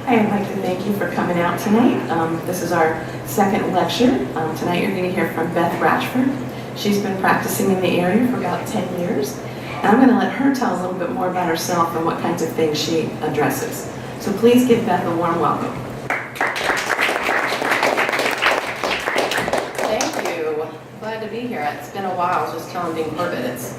Hi, I'd like to thank you for coming out tonight. This is our second lecture. Tonight you're going to hear from Beth Rachford. She's been practicing in the area for about 10 years. And I'm going to let her tell a little bit more about herself and what kinds of things she addresses. So please give Beth a warm welcome. Thank you. Glad to be here. It's been a while. I was just telling Dean Corbett, it's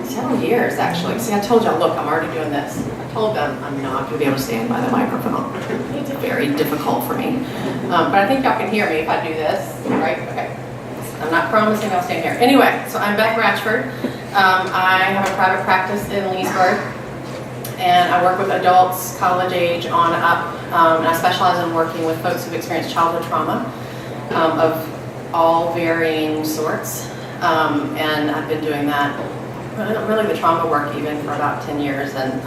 several years actually. See, I told y'all, look, I'm already doing this. I told them I'm not going to be able to stand by the microphone. It's very difficult for me. But I think y'all can hear me if I do this, right? Okay. I'm not promising I'll stand here. Anyway, so I'm Beth Rachford. I have a private practice in Leesburg, and I work with adults, college age on up, and I specialize in working with folks who've experienced childhood trauma of all varying sorts, and I've been doing that, really the trauma work even for about 10 years, and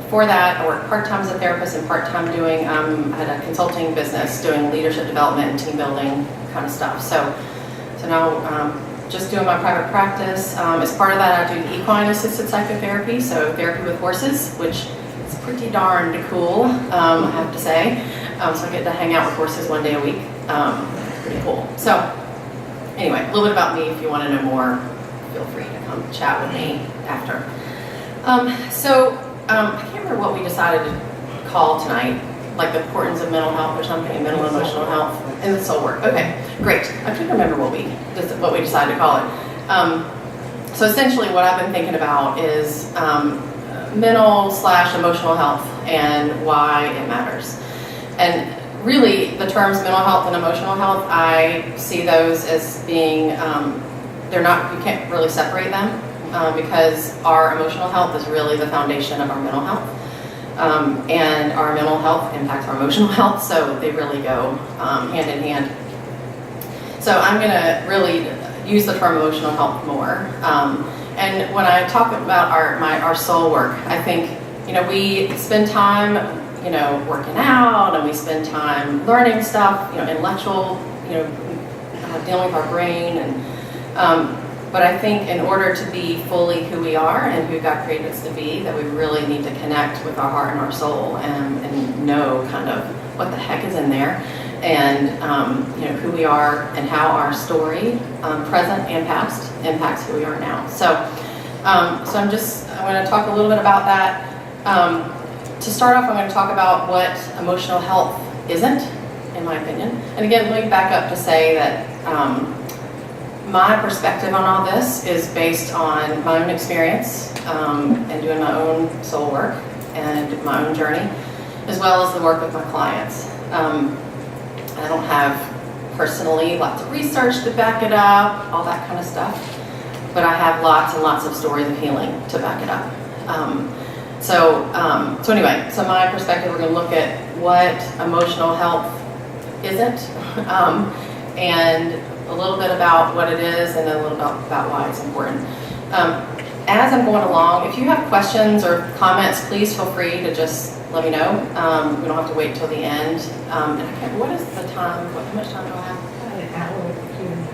for that I work part-time as a therapist and part-time doing, I had a consulting business doing leadership development and team building kind of stuff. So now just doing my private practice. As part of that, I do equine assisted psychotherapy, so therapy with horses, which is pretty darned cool, I have to say. So I get to hang out with horses one day a week. It's pretty cool. So anyway, a little bit about me. If you want to know more, feel free to come chat with me after. I can't remember what we decided to call tonight, like the importance of mental health or something, mental and emotional health, and the soul work. Okay, great. I can't remember what we decided to call it. So essentially what I've been thinking about is mental/emotional health and why it matters. And really the terms mental health and emotional health, I see those as being, you can't really separate them because our emotional health is really the foundation of our mental health. And our mental health impacts our emotional health, so they really go hand in hand. So I'm going to really use the term emotional health more. And when I talk about our soul work, I think, we spend time, working out, and we spend time learning stuff, intellectual, dealing with our brain, and but I think in order to be fully who we are and who God created us to be, that we really need to connect with our heart and our soul and know kind of what the heck is in there, and who we are and how our story, present and past, impacts who we are now. So, I'm going to talk a little bit about that. To start off, I'm going to talk about what emotional health isn't, in my opinion. And again, let me back up to say that my perspective on all this is based on my own experience and doing my own soul work and my own journey, as well as the work with my clients. I don't have personally lots of research to back it up, all that kind of stuff, but I have lots and lots of stories of healing to back it up. So anyway, my perspective, we're going to look at what emotional health isn't, and a little bit about what it is, and then a little bit about why it's important. As I'm going along, if you have questions or comments, please feel free to just let me know. We don't have to wait till the end. And what is the time? How much time do I have? About an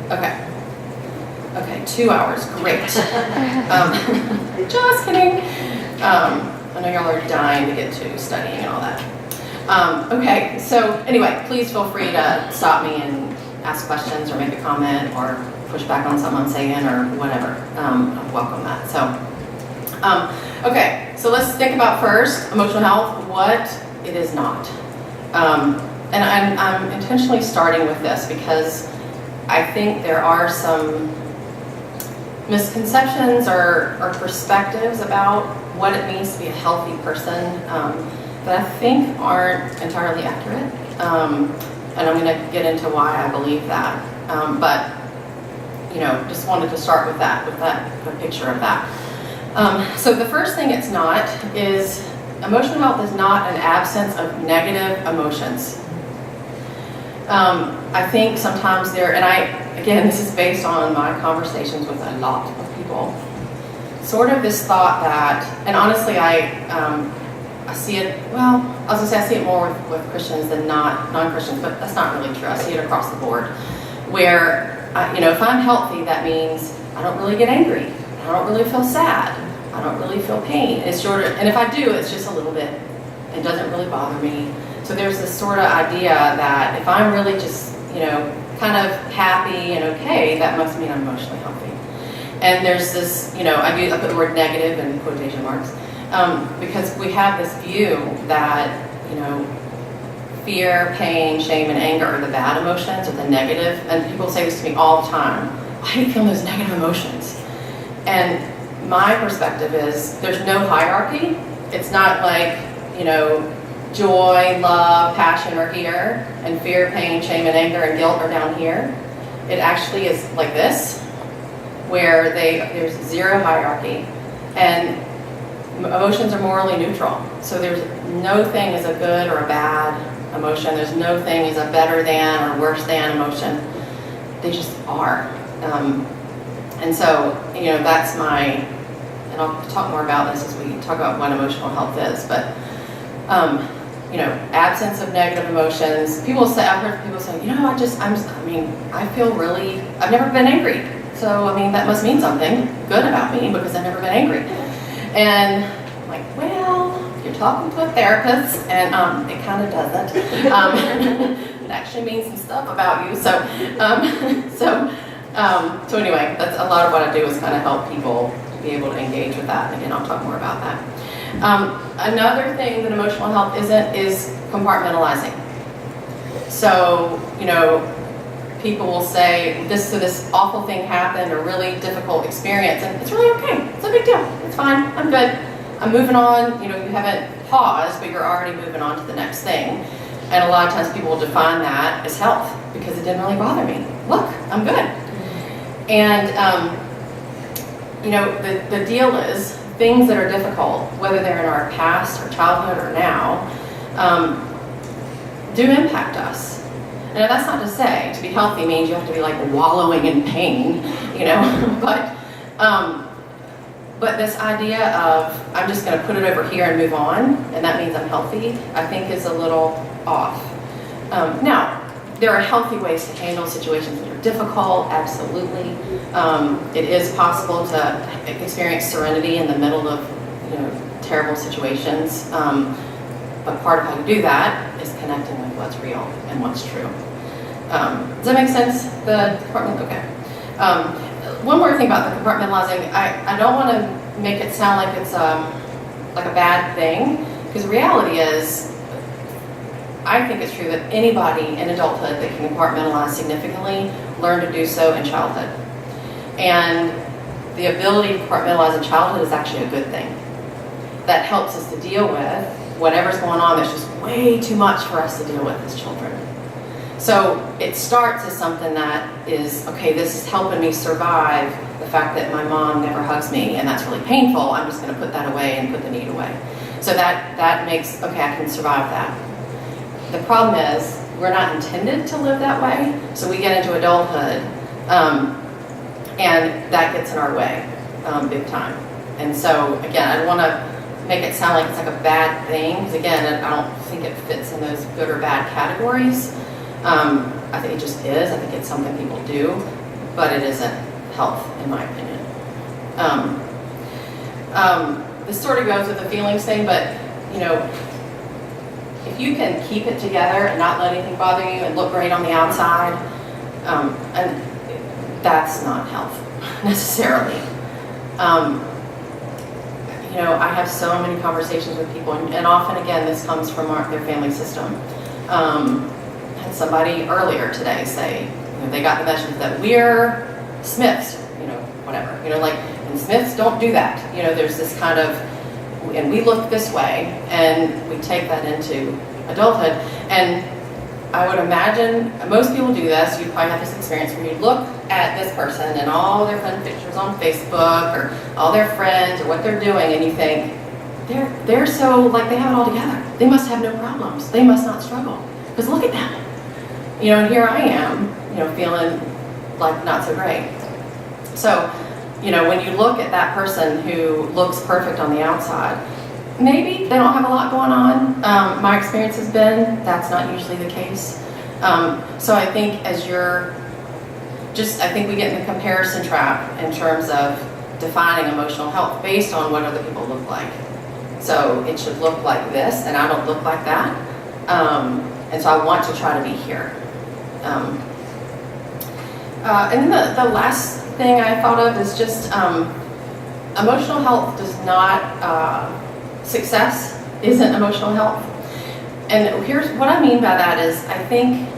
hour. Okay, 2 hours. Great. Just kidding. I know y'all are dying to get to studying and all that. Okay, so anyway, please feel free to stop me and ask questions or make a comment or push back on something I'm saying or whatever. I welcome that. So, okay, so let's think about first emotional health, what it is not. And I'm intentionally starting with this because I think there are some misconceptions or perspectives about what it means to be a healthy person that I think aren't entirely accurate. And I'm going to get into why I believe that. But, just wanted to start with the picture of that. So the first thing it's not is emotional health is not an absence of negative emotions. I think sometimes again, this is based on my conversations with a lot of people, sort of this thought that, and honestly, I see it, I see it more with Christians than non-Christians, but that's not really true. I see it across the board, where, if I'm healthy, that means I don't really get angry. I don't really feel sad. I don't really feel pain. And if I do, it's just a little bit It doesn't really bother me. So there's this sort of idea that if I'm really just, kind of happy and okay, that must mean I'm emotionally healthy. And there's this, I put the word negative in quotation marks, because we have this view that, fear, pain, shame, and anger are the bad emotions, or the negative. And people say this to me all the time. Why do you feel those negative emotions? And my perspective is there's no hierarchy. It's not like, joy, love, passion are here, and fear, pain, shame, and anger, and guilt are down here. It actually is like this, where there's zero hierarchy, and emotions are morally neutral. So there's no thing is a good or a bad emotion. There's no thing is a better than or worse than emotion. They just are. And so, that's and I'll talk more about this as we talk about what emotional health is, but, absence of negative emotions. I've heard people say, I feel I've never been angry. So, that must mean something good about me because I've never been angry. And I'm like, well, you're talking to a therapist, and it kind of doesn't. It actually means some stuff about you. So anyway, that's a lot of what I do is kind of help people be able to engage with that. And again, I'll talk more about that. Another thing that emotional health isn't is compartmentalizing. So, people will say this awful thing happened, or really difficult experience, and it's really okay. It's a big deal. It's fine. I'm good. I'm moving on. You haven't paused, but you're already moving on to the next thing. And a lot of times people will define that as health because it didn't really bother me. Look, I'm good. And, the deal is things that are difficult, whether they're in our past or childhood or now, do impact us. Now, that's not to say to be healthy means you have to be like wallowing in pain, but this idea of I'm just going to put it over here and move on, and that means I'm healthy, I think is a little off. Now, there are healthy ways to handle situations that are difficult, absolutely. It is possible to experience serenity in the middle of terrible situations. But part of how you do that is connecting with what's real and what's true. Does that make sense? The compartment? Okay. One more thing about the compartmentalizing. I don't want to make it sound like it's like a bad thing, because reality is, I think it's true that anybody in adulthood that can compartmentalize significantly learn to do so in childhood. And the ability to compartmentalize in childhood is actually a good thing. That helps us to deal with whatever's going on that's just way too much for us to deal with as children. So it starts as something that is, okay, this is helping me survive the fact that my mom never hugs me, and that's really painful. I'm just going to put that away and put the need away. So that makes, okay, I can survive that. The problem is we're not intended to live that way, so we get into adulthood, and that gets in our way big time. And so, again, I don't want to make it sound like it's like a bad thing, because again, I don't think it fits in those good or bad categories. I think it just is. I think it's something people do, but it isn't health, in my opinion. This sort of goes with the feelings thing, but if you can keep it together and not let anything bother you and look great on the outside, and that's not health necessarily. I have so many conversations with people, and often, again, this comes from their family system. I had somebody earlier today say, they got the message that we're Smiths, whatever, and Smiths don't do that. There's this kind of, and we look this way, and we take that into adulthood. And I would imagine most people do this. You probably have this experience where you look at this person and all their fun pictures on Facebook, or all their friends, or what they're doing, and you think, they're so, like, they have it all together. They must have no problems. They must not struggle. Because look at them. And here I am, feeling like not so great. So, when you look at that person who looks perfect on the outside, maybe they don't have a lot going on. My experience has been that's not usually the case. So I think I think we get in the comparison trap in terms of defining emotional health based on what other people look like. So it should look like this, and I don't look like that. And so I want to try to be here. And then the last thing I thought of is just emotional health does not, success isn't emotional health. And here's what I mean by that is I think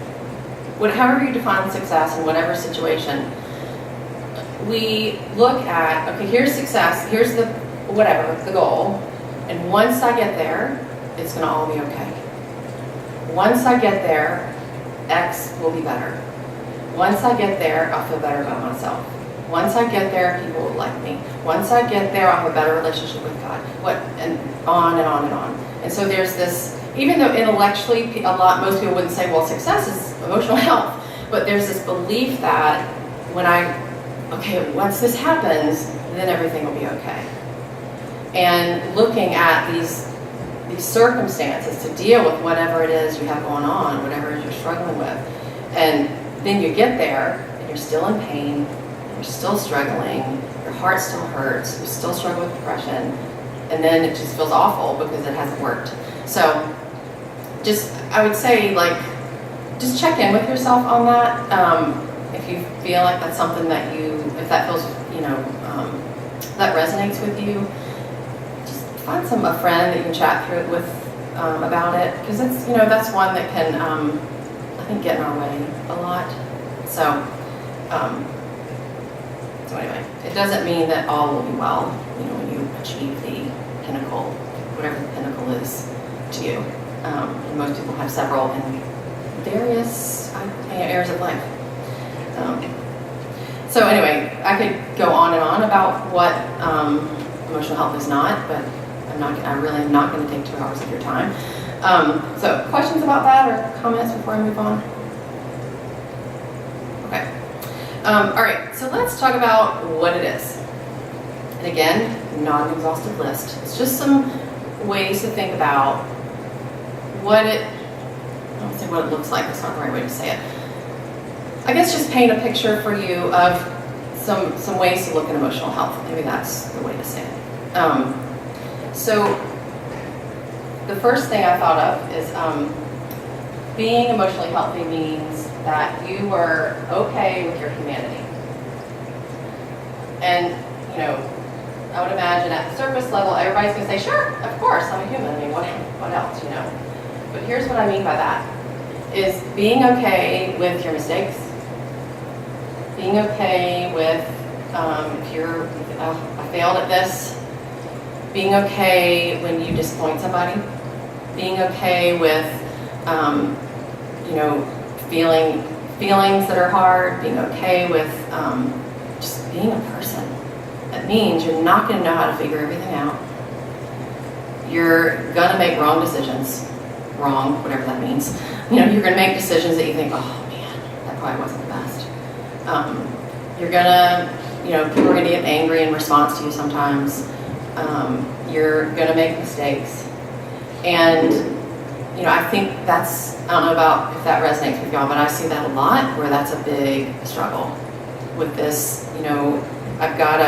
however you define success in whatever situation, we look at, okay, here's success, here's the goal, and once I get there, it's gonna all be okay. Once I get there, X will be better. Once I get there, I'll feel better about myself. Once I get there, people will like me. Once I get there, I'll have a better relationship with God. And on and on and on. And so there's this, even though intellectually most people wouldn't say, well, success is emotional health, but there's this belief that once this happens, then everything will be okay. And looking at these circumstances to deal with whatever it is you have going on, whatever it is you're struggling with, and then you get there and you're still in pain, you're still struggling, your heart still hurts, you still struggle with depression, and then it just feels awful because it hasn't worked. So I would say, just check in with yourself on that. If you feel like that's something that if that feels, that resonates with you, just find a friend that you can chat through it with about it, because it's, that's one that can, I think, get in our way a lot. So anyway, it doesn't mean that all will be well, when you achieve the pinnacle, whatever the pinnacle is to you. And most people have several in various areas of life. So anyway, I could go on and on about what emotional health is not, but I really am not going to take 2 hours of your time. So questions about that or comments before I move on? Okay. All right, so let's talk about what it is. And again, not an exhaustive list. It's just some ways to think about I don't say what it looks like, that's not the right way to say it. I guess just paint a picture for you of some ways to look at emotional health. Maybe that's the way to say it. So the first thing I thought of is being emotionally healthy means that you were okay with your humanity. And, I would imagine at the surface level, everybody's going to say, sure, of course, I'm a human. I mean, what else, But here's what I mean by that, is being okay with your mistakes, being okay with I failed at this, being okay when you disappoint somebody, being okay with, feelings that are hard, being okay with just being a person. That means you're not going to know how to figure everything out. You're going to make wrong decisions. Whatever that means. You're going to make decisions that you think, oh man, that probably wasn't the best. You're going to, people are going to get angry in response to you sometimes. You're going to make mistakes. And, I think I don't know about if that resonates with y'all, but I see that a lot where that's a big struggle with this, I've got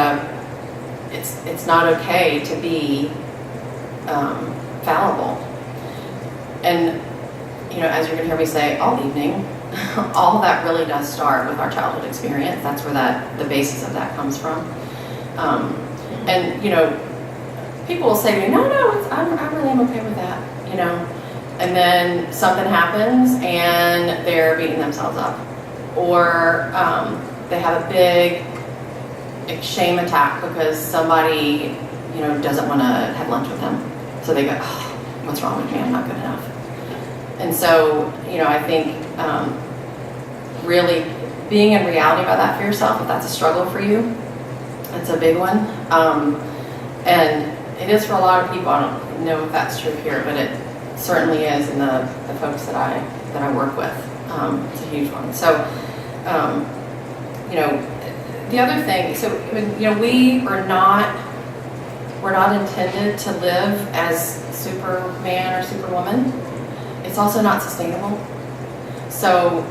it's not okay to be fallible. And, as you're going to hear me say all evening, all that really does start with our childhood experience. That's where the basis of that comes from. And, people will say to me, no, I really am okay with that, And then something happens and they're beating themselves up. Or they have a big shame attack because somebody, doesn't want to have lunch with them. So they go, oh, what's wrong with me? I'm not good enough. And so, I think really being in reality about that for yourself, if that's a struggle for you, it's a big one. And it is for a lot of people. I don't know if that's true here, but it certainly is in the folks that I work with. It's a huge one. So, the other thing, we're not intended to live as Superman or Superwoman. It's also not sustainable. So,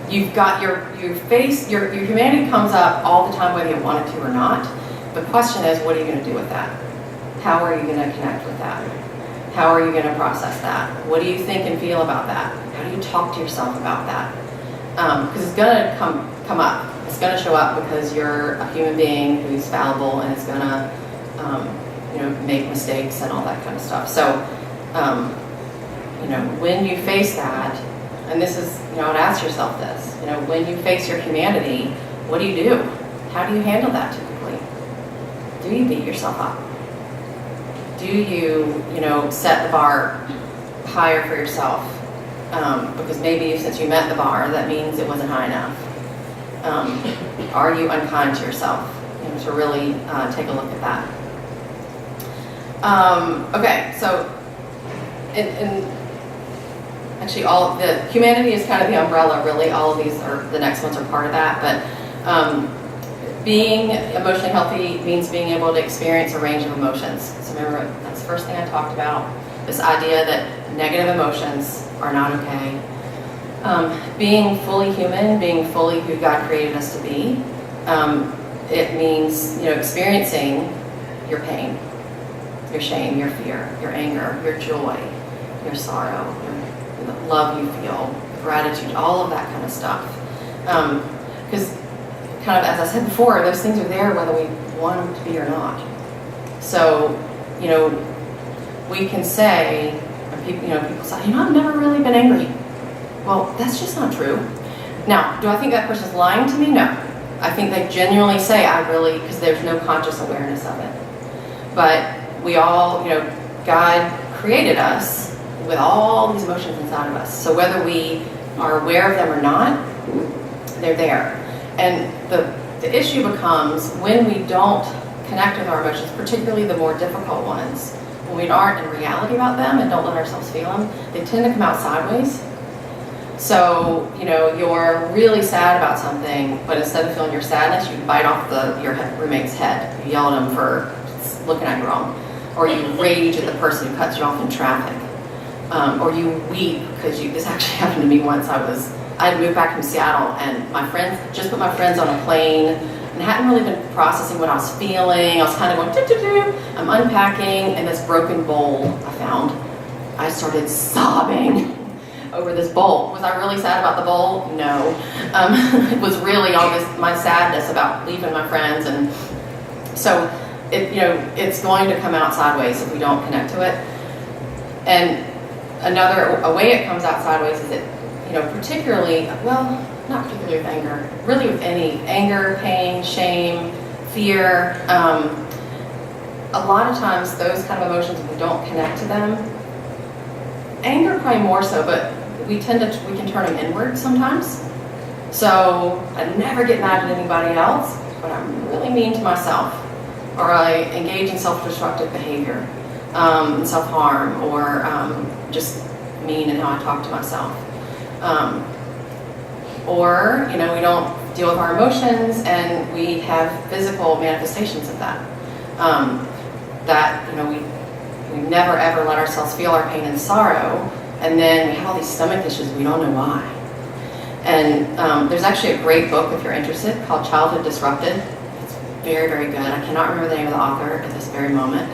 you've got your humanity comes up all the time, whether you want it to or not. The question is, what are you going to do with that? how are you going to connect with that? How are you going to process that? What do you think and feel about that? How do you talk to yourself about that? Because it's going to come up. It's going to show up because you're a human being who's fallible, and it's going to make mistakes and all that kind of stuff. So, when you face that, and this is, I would ask yourself this, when you face your humanity, what do? How do you handle that typically? Do you beat yourself up? Do you, set the bar higher for yourself? Because maybe since you met the bar, that means it wasn't high enough. Are you unkind to yourself? To really take a look at that. Okay, so actually all of the humanity is kind of the umbrella, really. All of these the next ones are part of that, but being emotionally healthy means being able to experience a range of emotions. So remember, that's the first thing I talked about, this idea that negative emotions are not okay. Being fully human, being fully who God created us to be, it means, experiencing your pain, your shame, your fear, your anger, your joy, your sorrow, the love you feel, gratitude, all of that kind of stuff. Because kind of, as I said before, those things are there whether we want them to be or not. So, we can say, or people say, I've never really been angry. Well, that's just not true. Now, do I think that person's lying to me? No. I think they genuinely say, because there's no conscious awareness of it. But we all, God created us with all these emotions inside of us. So whether we are aware of them or not, they're there. And the issue becomes when we don't connect with our emotions, particularly the more difficult ones, when we aren't in reality about them and don't let ourselves feel them, they tend to come out sideways. So, you're really sad about something, but instead of feeling your sadness, you bite off your roommate's head. You yell at them for looking at you wrong. Or you rage at the person who cuts you off in traffic. Or you weep because this actually happened to me once. I had moved back from Seattle, and just put my friends on a plane, and hadn't really been processing what I was feeling. I was kind of going, doo-doo-doo. I'm unpacking, and this broken bowl I found. I started sobbing over this bowl. Was I really sad about the bowl? No. It was really all my sadness about leaving my friends, and so it's going to come out sideways if we don't connect to it. And a way it comes out sideways is that, particularly, not particularly with anger, really with any anger, pain, shame, fear. A lot of times those kind of emotions, if we don't connect to them, anger probably more so, but we can turn them inward sometimes. So I never get mad at anybody else, but I'm really mean to myself. Or I engage in self-destructive behavior, self-harm, or just mean in how I talk to myself. Or, we don't deal with our emotions and we have physical manifestations of that. We never ever let ourselves feel our pain and sorrow, and then we have all these stomach issues, we don't know why. And there's actually a great book, if you're interested, called Childhood Disrupted. It's very, very good. I cannot remember the name of the author at this very moment.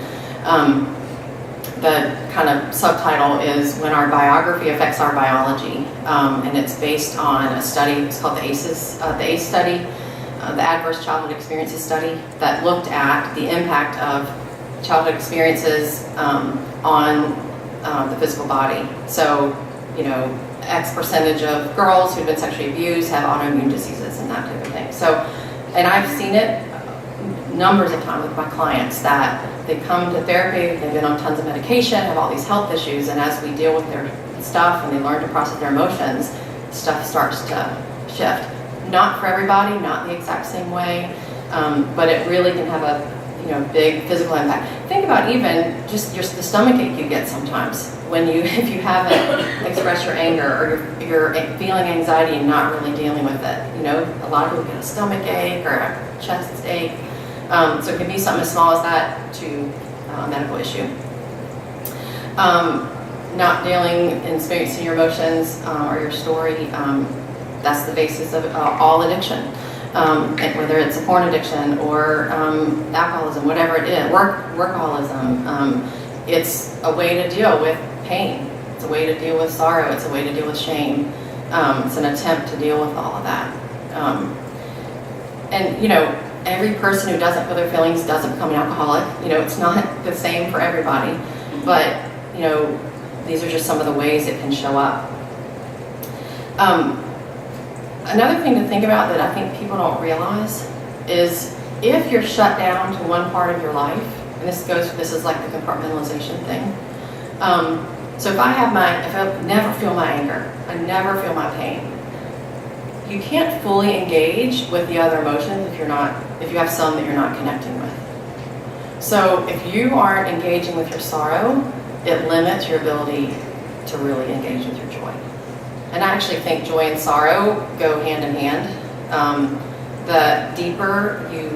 The kind of subtitle is When Our Biography Affects Our Biology, and it's based on a study. It's called the ACE study, the Adverse Childhood Experiences study, that looked at the impact of childhood experiences on the physical body. So, X percentage of girls who've been sexually abused have autoimmune diseases and that type of thing. So, and I've seen it numbers of times with my clients that they come to therapy, they've been on tons of medication, have all these health issues, and as we deal with their stuff and they learn to process their emotions, stuff starts to shift. Not for everybody, not the exact same way, but it really can have a big physical impact. Think about even just the stomach ache you get sometimes if you haven't expressed your anger or you're feeling anxiety and not really dealing with it. A lot of people get a stomach ache or a chest ache. So it can be something as small as that to a medical issue. Not dealing and experiencing your emotions or your story, that's the basis of all addiction. and whether it's a porn addiction or alcoholism, whatever it is, workaholism. It's a way to deal with pain. It's a way to deal with sorrow. It's a way to deal with shame. It's an attempt to deal with all of that. And, you know, every person who doesn't feel their feelings doesn't become an alcoholic. You know, it's not the same for everybody. But, you know, these are just some of the ways it can show up. Another thing to think about that I think people don't realize is if you're shut down to one part of your life, and this is like the compartmentalization thing. So if I never feel my anger, I never feel my pain, you can't fully engage with the other emotions if you have some that you're not connecting with. So if you aren't engaging with your sorrow, it limits your ability to really engage with your joy. And I actually think joy and sorrow go hand in hand. The deeper you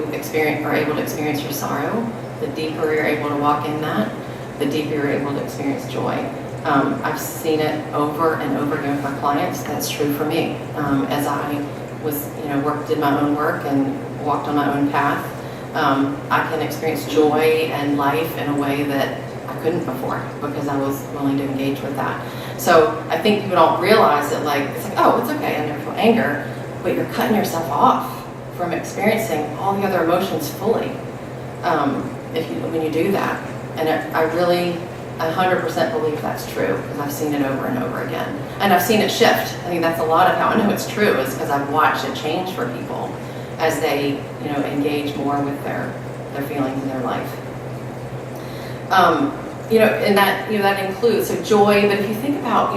are able to experience your sorrow, the deeper you're able to walk in that, the deeper you're able to experience joy. I've seen it over and over again with my clients. That's true for me. As I was, did my own work and walked on my own path, I can experience joy and life in a way that I couldn't before because I was willing to engage with that. So I think people don't realize that it's okay, I never feel anger, but you're cutting yourself off from experiencing all the other emotions fully when you do that. And I really 100% believe that's true because I've seen it over and over again. And I've seen it shift. I think that's a lot of how I know it's true is because I've watched it change for people as they, engage more with their feelings in their life. And that includes joy, but if you think about,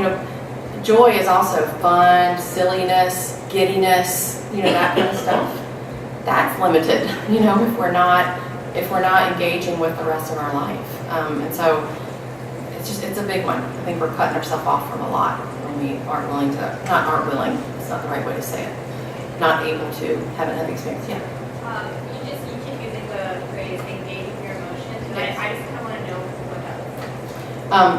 joy is also fun, silliness, giddiness, that kind of stuff. That's limited, if we're not engaging with the rest of our life. And so it's a big one. I think we're cutting ourselves off from a lot when we aren't willing, it's not the right way to say it, not able to haven't had the experience yet. You keep using the phrase engage with your emotions, and Yes. I just kind of want to know what that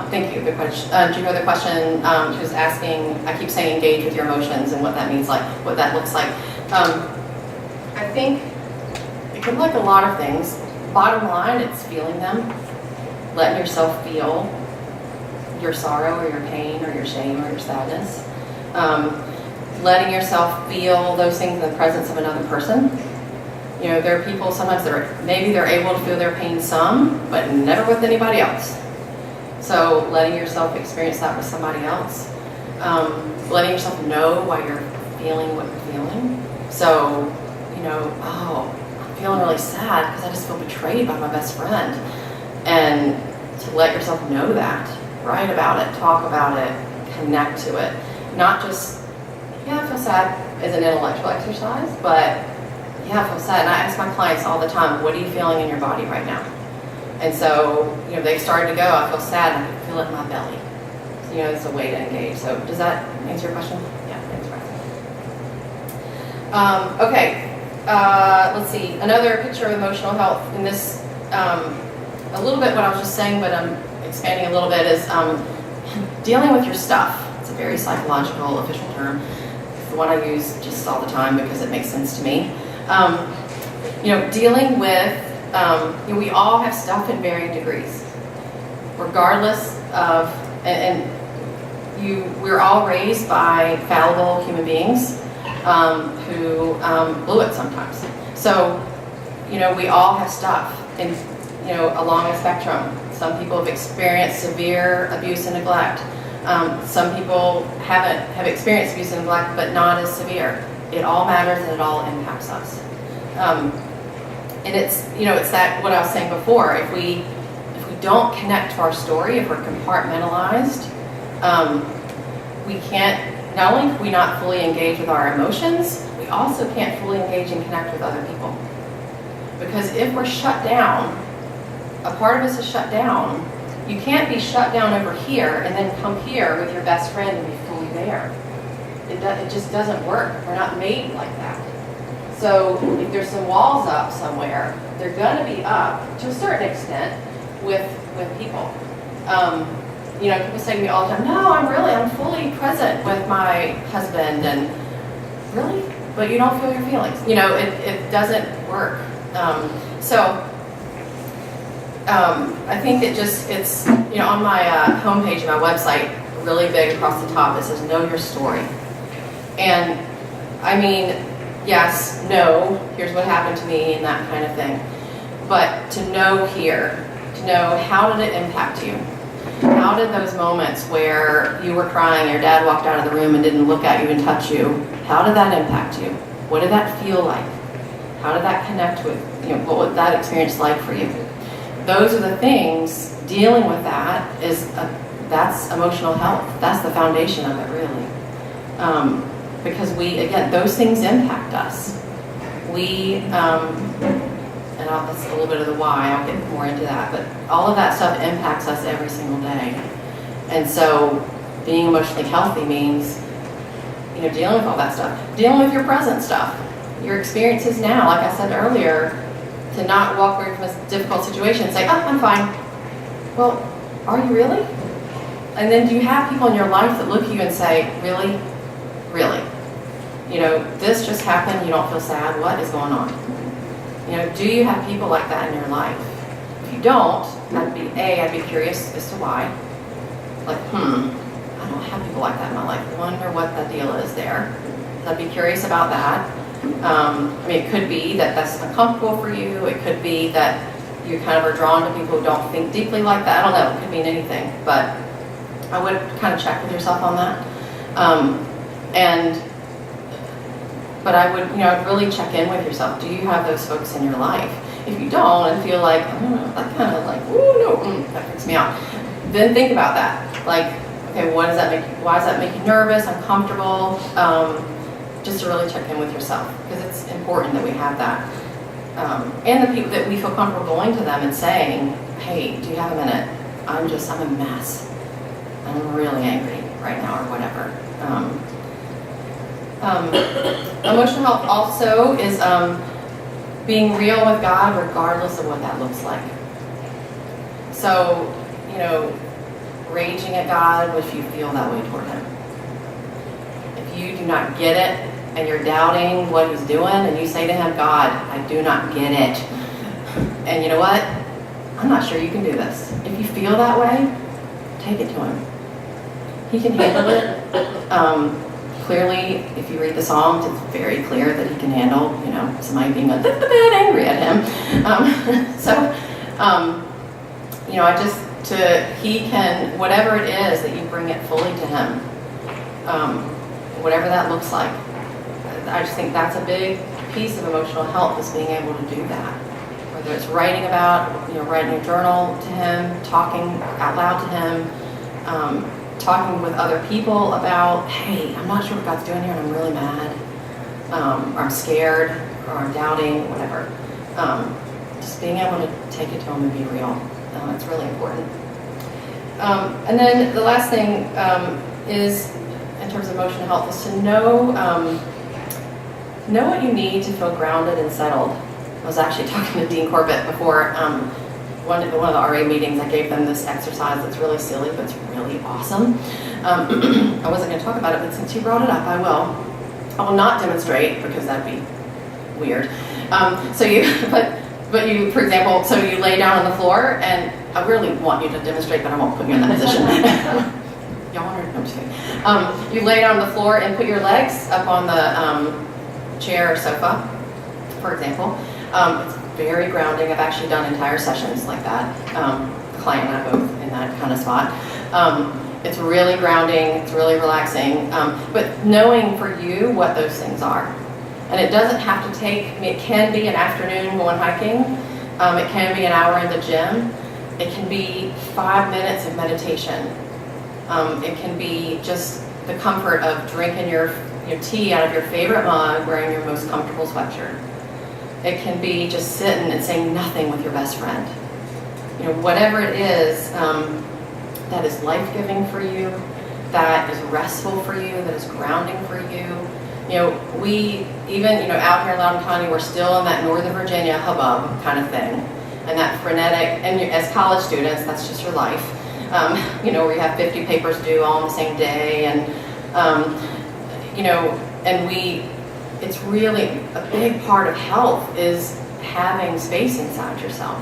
is. Thank you. Good question. Do you hear the question? She was asking, I keep saying engage with your emotions and what that means, what that looks like. I think it can look like a lot of things. Bottom line, it's feeling them, letting yourself feel your sorrow or your pain or your shame or your sadness. Letting yourself feel those things in the presence of another person. There are people sometimes maybe they're able to feel their pain some, but never with anybody else. So letting yourself experience that with somebody else. Letting yourself know why you're feeling what you're feeling. So, I'm feeling really sad because I just feel betrayed by my best friend. And to let yourself know that, write about it, talk about it, connect to it. Not just, I feel sad as an intellectual exercise, but I feel sad. And I ask my clients all the time, what are you feeling in your body right now? And so, they've started to go, I feel sad, and I can feel it in my belly. So, it's a way to engage. So, does that answer your question? Yeah, thanks for asking. Okay, let's see. Another picture of emotional health in this, a little bit what I was just saying, but I'm expanding a little bit, is dealing with your stuff. It's a very psychological, official term. It's the one I use just all the time because it makes sense to me. Dealing with we all have stuff in varying degrees, regardless of, we're all raised by fallible human beings who blew it sometimes. So, we all have stuff, and along the spectrum. Some people have experienced severe abuse and neglect. Some people have experienced abuse and neglect, but not as severe. It all matters and it all impacts us. And it's that what I was saying before. If we don't connect to our story, if we're compartmentalized, we can't. Not only can we not fully engage with our emotions, we also can't fully engage and connect with other people. Because if we're shut down, a part of us is shut down. You can't be shut down over here and then come here with your best friend and be fully there. It just doesn't work. We're not made like that. So if there's some walls up somewhere, they're going to be up to a certain extent with people. People say to me all the time, no, I'm fully present with my husband. And really? but you don't feel your feelings. It doesn't work. I think it's on my homepage of my website, really big across the top, it says know your story. And I mean, yes, no, here's what happened to me and that kind of thing. But to know how did it impact you? How did those moments where you were crying, your dad walked out of the room and didn't look at you and touch you, how did that impact you? What did that feel like? How did that connect with, what was that experience like for you? Those are the things, dealing with that that's emotional health. That's the foundation of it, really. Because those things impact us. And that's a little bit of the why, I'll get more into that, but all of that stuff impacts us every single day. And so being emotionally healthy means, dealing with all that stuff, dealing with your present stuff, your experiences now, like I said earlier, to not walk away from a difficult situation and say, oh, I'm fine. Well, are you really? And then do you have people in your life that look at you and say, really? Really? This just happened, you don't feel sad, what is going on? Do you have people like that in your life? If you don't, I'd be curious as to why. Like, I don't have people like that in my life. I wonder what the deal is there. I'd be curious about that. It could be that that's uncomfortable for you. It could be that you kind of are drawn to people who don't think deeply like that. I don't know. It could mean anything. But I would kind of check with yourself on that. But I would, really check in with yourself. Do you have those folks in your life? If you don't and feel like, that kind of like, that freaks me out, then think about that. Like, okay, why does that make you nervous, uncomfortable? Just to really check in with yourself, because it's important that we have that. And the people that we feel comfortable going to them and saying, hey, do you have a minute? I'm a mess. I'm really angry right now, or whatever. Emotional health also is being real with God regardless of what that looks like. So, raging at God if you feel that way toward Him. If you do not get it and you're doubting what He's doing and you say to Him, God, I do not get it. And you know what? I'm not sure you can do this. If you feel that way, take it to Him. He can handle it. Clearly, if you read the Psalms, it's very clear that He can handle, somebody being a bit angry at Him. He can, whatever it is that you bring it fully to Him, whatever that looks like. I just think that's a big piece of emotional health, is being able to do that. Whether it's writing a journal to Him, talking out loud to Him, talking with other people about, hey, I'm not sure what God's doing here and I'm really mad, or I'm scared, or I'm doubting, whatever. Just being able to take it to Him and be real. It's really important. And then the last thing is, in terms of emotional health, is to know what you need to feel grounded and settled. I was actually talking to Dean Corbett before one of the RA meetings. I gave them this exercise that's really silly, but it's really awesome. I wasn't going to talk about it, but since you brought it up, I will. I will not demonstrate, because that'd be weird. But you, for example, so you lay down on the floor, and I really want you to demonstrate, but I won't put you in that position. Y'all wondered? No, I'm just kidding. You lay down on the floor and put your legs up on the chair or sofa, for example. It's very grounding. I've actually done entire sessions like that. The client and I both in that kind of spot. It's really grounding. It's really relaxing. But knowing for you what those things are. And it doesn't have to it can be an afternoon going hiking. It can be an hour in the gym. It can be 5 minutes of meditation. It can be just the comfort of drinking your tea out of your favorite mug, wearing your most comfortable sweatshirt. It can be just sitting and saying nothing with your best friend. Whatever it is that is life-giving for you, that is restful for you, that is grounding for you. We even, out here in Loudoun County, we're still in that Northern Virginia hubbub kind of thing. And that frenetic, and as college students, that's just your life. Where you have 50 papers due all on the same day. And, it's really a big part of health is having space inside yourself.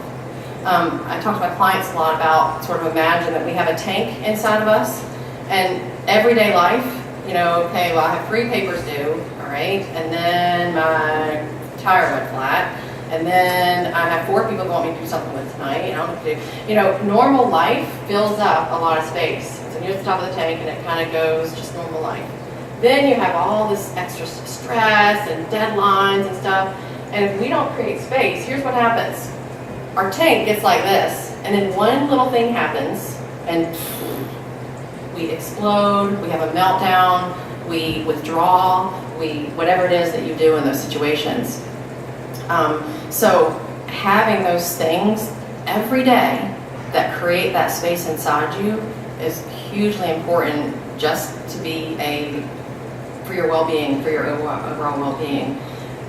I talk to my clients a lot about sort of imagine that we have a tank inside of us, and everyday life, okay, well I have 3 papers due, all right, and then my tire went flat, and then I have 4 people who want me to do something with tonight, and I don't know what to do. Normal life fills up a lot of space. So you're at the top of the tank and it kind of goes just normal life. Then you have all this extra stress and deadlines and stuff, and if we don't create space, here's what happens. Our tank gets like this, and then one little thing happens, and we explode, we have a meltdown, we withdraw, whatever it is that you do in those situations. So having those things every day that create that space inside you is hugely important just to be for your well-being, for your overall well-being.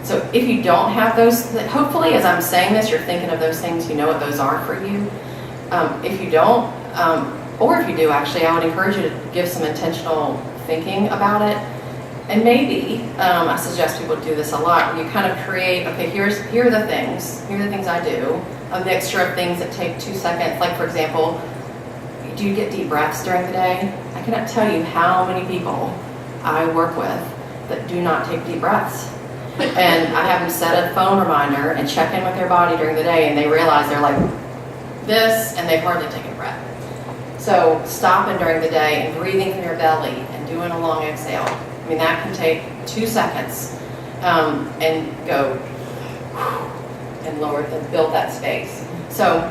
So if you don't have those, hopefully as I'm saying this, you're thinking of those things, you know what those are for you. If you don't, or if you do actually, I would encourage you to give some intentional thinking about it. And maybe, I suggest people do this a lot, you kind of create, okay, here are the things I do, a mixture of things that take 2 seconds, like for example, do you get deep breaths during the day? I cannot tell you how many people I work with that do not take deep breaths. And I have them set a phone reminder and check in with their body during the day, and they realize they're like this, and they've hardly taken a breath. So stopping during the day and breathing from your belly and doing a long exhale. I mean, that can take 2 seconds and go and lower and build that space. So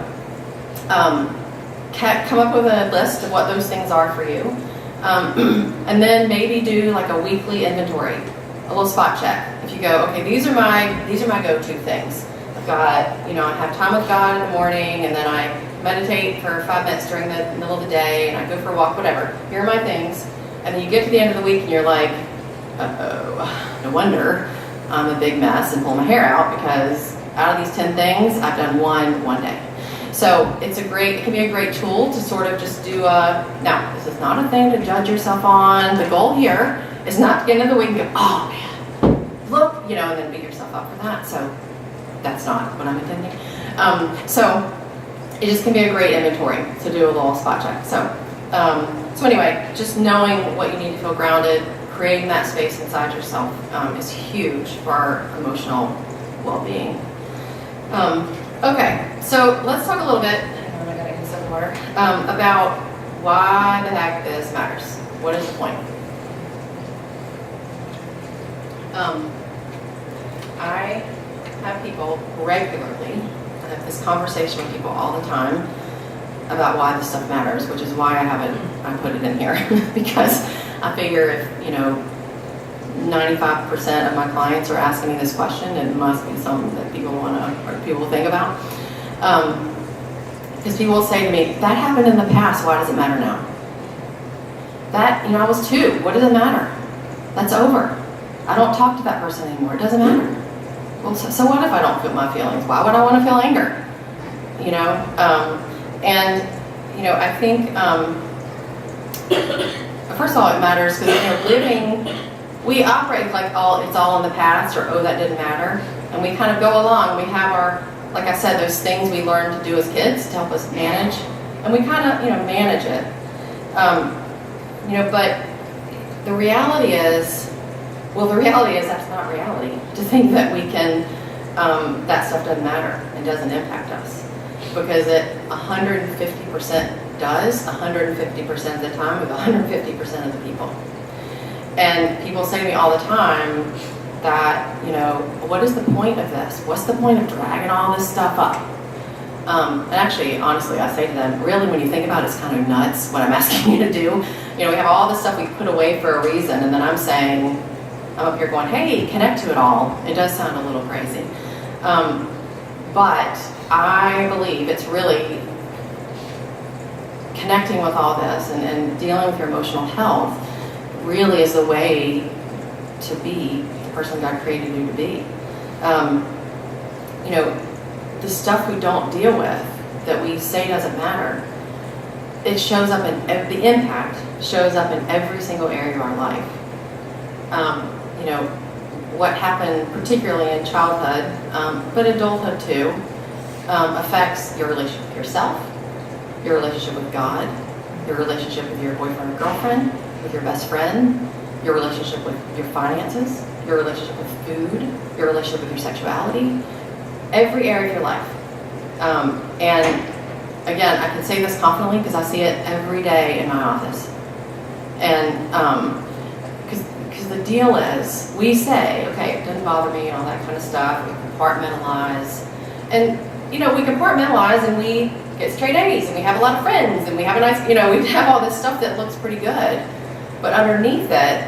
come up with a list of what those things are for you. And then maybe do like a weekly inventory, a little spot check. If you go, okay, these are my go-to things. I've got, I have time with God in the morning, and then I meditate for 5 minutes during the middle of the day, and I go for a walk, whatever. Here are my things. And then you get to the end of the week and you're like, uh-oh, no wonder I'm a big mess and pull my hair out, because out of these 10 things, I've done one day. So it can be a great tool to sort of just do now, this is not a thing to judge yourself on. The goal here is not to get into the week and go, oh man, look, and then beat yourself up for that. So that's not what I'm intending. So it just can be a great inventory to do a little spot check. So anyway, just knowing what you need to feel grounded, creating that space inside yourself is huge for our emotional well-being. Okay, so let's talk a little bit, I gotta get some water, about why the heck this matters. What is the point? I have people regularly, I have this conversation with people all the time about why this stuff matters, which is why I put it in here, because I figure if, 95% of my clients are asking me this question, it must be something that people people think about. Because people will say to me, that happened in the past, why does it matter now? That, I was 2, what does it matter? That's over. I don't talk to that person anymore, it doesn't matter. Well, so what if I don't feel my feelings? Why would I want to feel anger? I think, first of all, it matters because, we operate like it's all in the past, or, oh, that didn't matter. And we kind of go along. We have our, like I said, those things we learned to do as kids to help us manage. And we kind of, manage it. But the reality is that's not reality. To think that we can, that stuff doesn't matter and doesn't impact us. Because it 150% does, 150% of the time with 150% of the people. And people say to me all the time that, what is the point of this? What's the point of dragging all this stuff up? And actually, honestly, I say to them, really, when you think about it, it's kind of nuts what I'm asking you to do. We have all this stuff we put away for a reason, and then I'm up here going, hey, connect to it all. It does sound a little crazy. But I believe it's really connecting with all this and dealing with your emotional health really is the way to be the person God created you to be. The stuff we don't deal with, that we say doesn't matter, it shows up the impact shows up in every single area of our life. what happened particularly in childhood, but adulthood too, affects your relationship with yourself, your relationship with God, your relationship with your boyfriend or girlfriend, with your best friend, your relationship with your finances, your relationship with food, your relationship with your sexuality, every area of your life. And again, I can say this confidently because I see it every day in my office. And because the deal is, we say, okay, it doesn't bother me and all that kind of stuff. We compartmentalize. And, we compartmentalize and we get straight A's and we have a lot of friends and we have a nice, we have all this stuff that looks pretty good. But underneath it,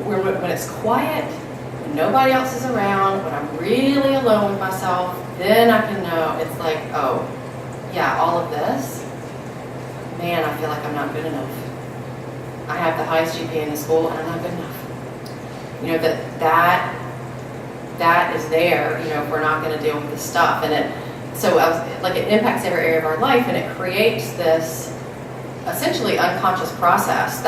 when it's quiet, when nobody else is around, when I'm really alone with myself, then I can know, it's like, oh, yeah, all of this, man, I feel like I'm not good enough. I have the highest GPA in the school and I'm not good enough. That is there, if we're not going to deal with this stuff. And it impacts every area of our life, and it creates this essentially unconscious process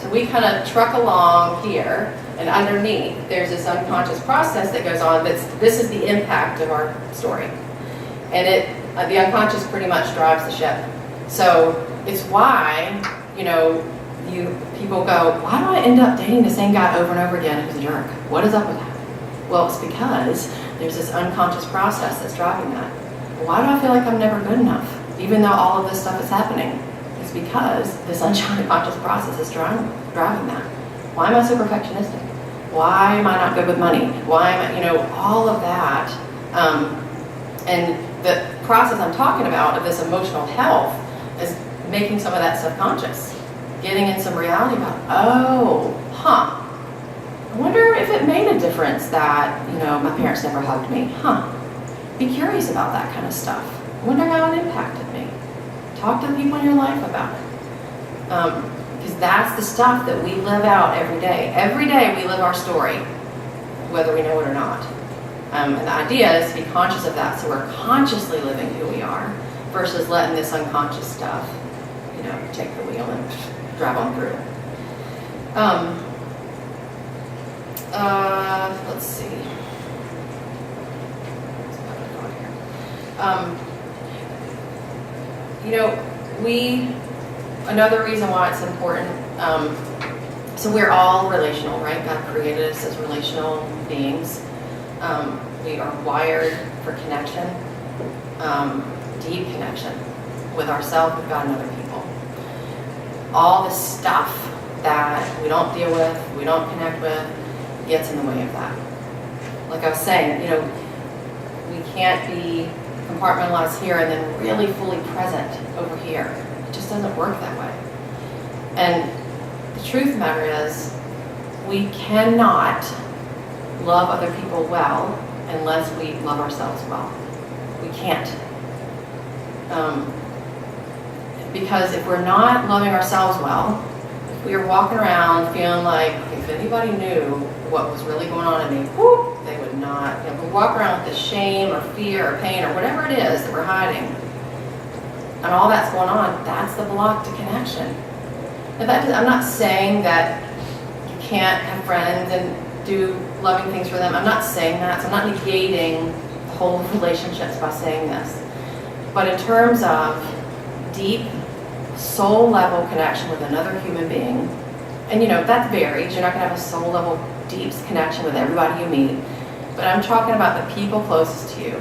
so we kind of truck along here, and underneath there's this unconscious process that goes on. This is the impact of our story, and the unconscious pretty much drives the ship. So it's why people go, why do I end up dating the same guy over and over again who's a jerk? What is up with that? Well, it's because there's this unconscious process that's driving that. Why do I feel like I'm never good enough, even though all of this stuff is happening? It's because this unconscious process is driving that. Why am I so perfectionistic? Why am I not good with money? Why am I, all of that. And the process I'm talking about of this emotional health is making some of that subconscious, getting in some reality about, I wonder if it made a difference that, my parents never hugged me. Be curious about that kind of stuff. I wonder how it impacted me. Talk to the people in your life about it. Because that's the stuff that we live out every day. Every day we live our story, whether we know it or not. And the idea is to be conscious of that, so we're consciously living who we are versus letting this unconscious stuff, take the wheel and drive on through. Let's see. Another reason why it's important, so we're all relational, right? God created us as relational beings. We are wired for connection, deep connection with ourselves, with God, and other people. All the stuff that we don't deal with, we don't connect with, gets in the way of that. Like I was saying, we can't be compartmentalized here and then really fully present over here. It just doesn't work that way. And the truth of the matter is, we cannot love other people well unless we love ourselves well. We can't. Because if we're not loving ourselves well, if we are walking around feeling like, if anybody knew what was really going on in me, they would not. If we walk around with this shame or fear or pain or whatever it is that we're hiding, and all that's going on, that's the block to connection. I'm not saying that you can't have friends and do loving things for them. I'm not saying that, so I'm not negating the whole relationships by saying this. But in terms of deep, soul level connection with another human being, and that varies. You're not going to have a soul level deep connection with everybody you meet. But I'm talking about the people closest to you,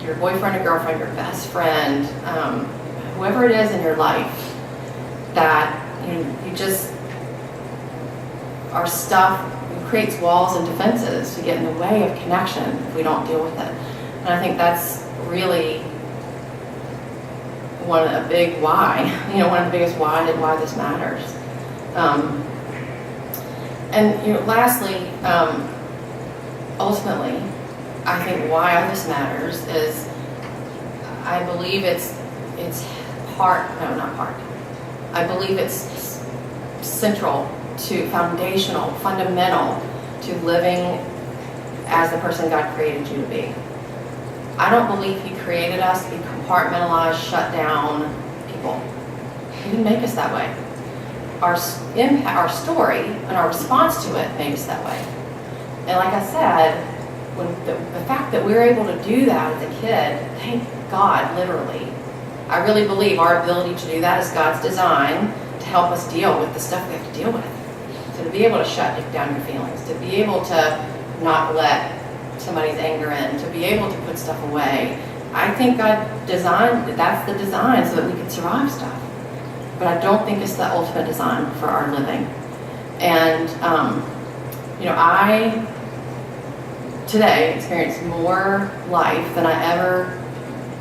your boyfriend or girlfriend, your best friend, whoever it is in your life, that you just, our stuff creates walls and defenses to get in the way of connection if we don't deal with it. And I think that's really one of the big why, one of the biggest why this matters. Lastly, ultimately, I think why this matters is I believe I believe it's central to fundamental to living as the person God created you to be. I don't believe He created us to be compartmentalized, shut down people. He didn't make us that way. Our story and our response to it made us that way. And like I said, when the fact that we're able to do that as a kid, thank God, literally. I really believe our ability to do that is God's design to help us deal with the stuff we have to deal with. So to be able to shut down your feelings, to be able to not let somebody's anger in, to be able to put stuff away. I think God designed, that's the design so that we can survive stuff. But I don't think it's the ultimate design for our living. And, I today experienced more life than I ever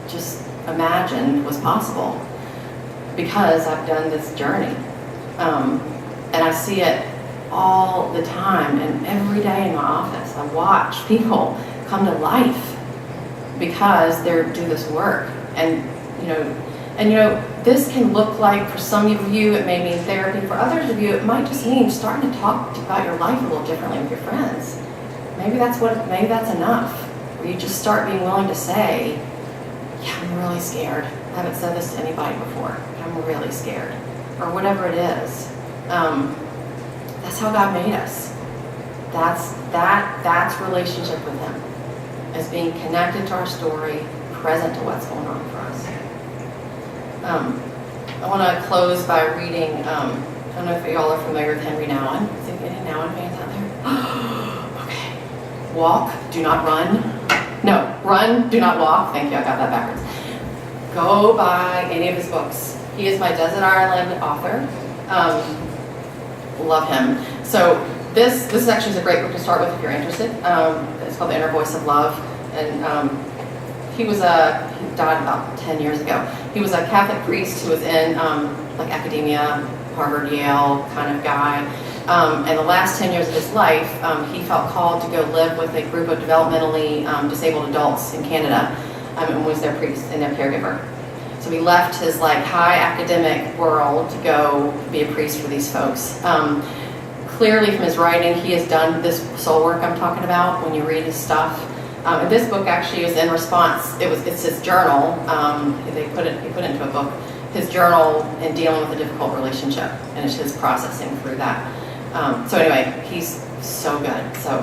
just imagined was possible because I've done this journey. And I see it all the time and every day in my office. I watch people come to life because they do this work. And this can look like, for some of you, it may mean therapy. For others of you, it might just mean starting to talk about your life a little differently with your friends. Maybe that's enough. Where you just start being willing to say, yeah, I'm really scared. I haven't said this to anybody before. I'm really scared. Or whatever it is. That's how God made us. That's relationship with Him. As being connected to our story, present to what's going on for us. I want to close by reading, I don't know if y'all are familiar with Henry Nouwen. Is there any Nouwen fans out there? Okay. Walk, do not run. No, run, do not walk. Thank you, I got that backwards. Go buy any of his books. He is my Desert Island author. Love him. So this is actually a great book to start with if you're interested. It's called The Inner Voice of Love. And he died about 10 years ago. He was a Catholic priest who was in academia, Harvard, Yale kind of guy. And the last 10 years of his life, he felt called to go live with a group of developmentally disabled adults in Canada and was their priest and their caregiver. So he left his high academic world to go be a priest for these folks. Clearly from his writing, he has done this soul work I'm talking about when you read his stuff. And this book actually is in response, it's his journal, he put it into a book, his journal in dealing with a difficult relationship, and it's his processing through that. So anyway, he's so good. So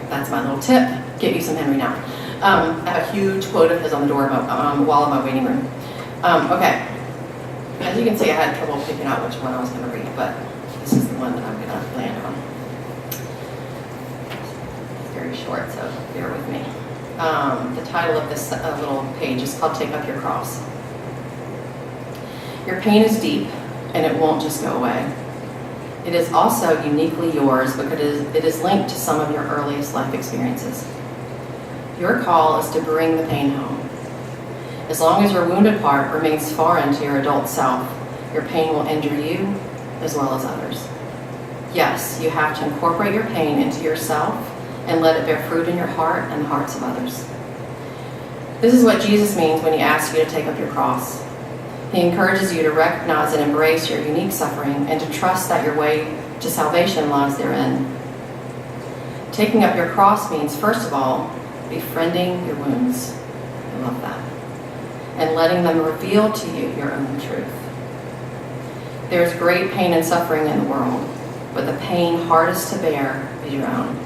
that's my little tip, get you some Henry Nouwen. I have a huge quote of his on the door on the wall of my waiting room. Okay, as you can see, I had trouble picking out which one I was going to read, but this is the one that I'm going to land on. Very short, so bear with me. The title of this little page is called Take Up Your Cross. Your pain is deep, and it won't just go away. It is also uniquely yours because it is linked to some of your earliest life experiences. Your call is to bring the pain home. As long as your wounded part remains foreign to your adult self, your pain will injure you as well as others. Yes, you have to incorporate your pain into yourself and let it bear fruit in your heart and the hearts of others. This is what Jesus means when he asks you to take up your cross. He encourages you to recognize and embrace your unique suffering and to trust that your way to salvation lies therein. Taking up your cross means, first of all, befriending your wounds. I love that. And letting them reveal to you your own truth. There is great pain and suffering in the world, but the pain hardest to bear is your own.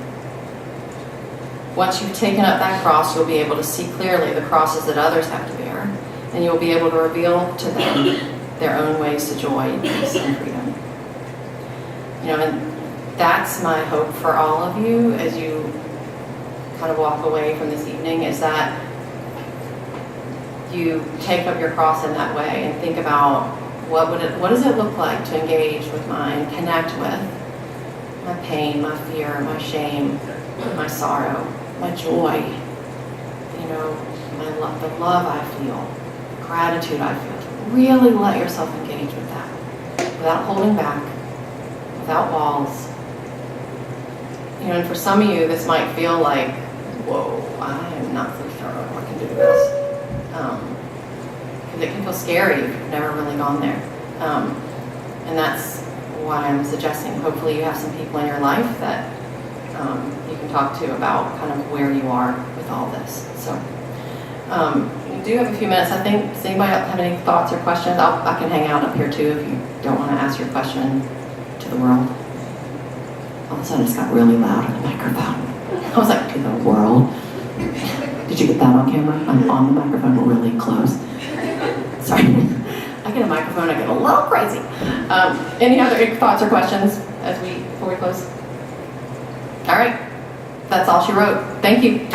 Once you've taken up that cross, you'll be able to see clearly the crosses that others have to bear, and you'll be able to reveal to them their own ways to joy, peace, and freedom. And that's my hope for all of you as you kind of walk away from this evening, is that you take up your cross in that way and think about what does it look like to engage with mine, connect with my pain, my fear, my shame, my sorrow, my joy, the love I feel, gratitude I feel. Really let yourself engage with that without holding back, without walls. And for some of you, this might feel like, whoa, I am not so sure I can do this. Because it can feel scary if you've never really gone there. And that's why I'm suggesting, hopefully you have some people in your life that you can talk to about kind of where you are with all this. So we do have a few minutes. I think, does anybody have any thoughts or questions? I can hang out up here too if you don't want to ask your question to the world. All of a sudden it's got really loud in the microphone. I was like, in the world? Did you get that on camera? I'm on the microphone really close. Sorry. I get a microphone, I get a little crazy. Any other thoughts or questions before we close? All right. That's all she wrote. Thank you.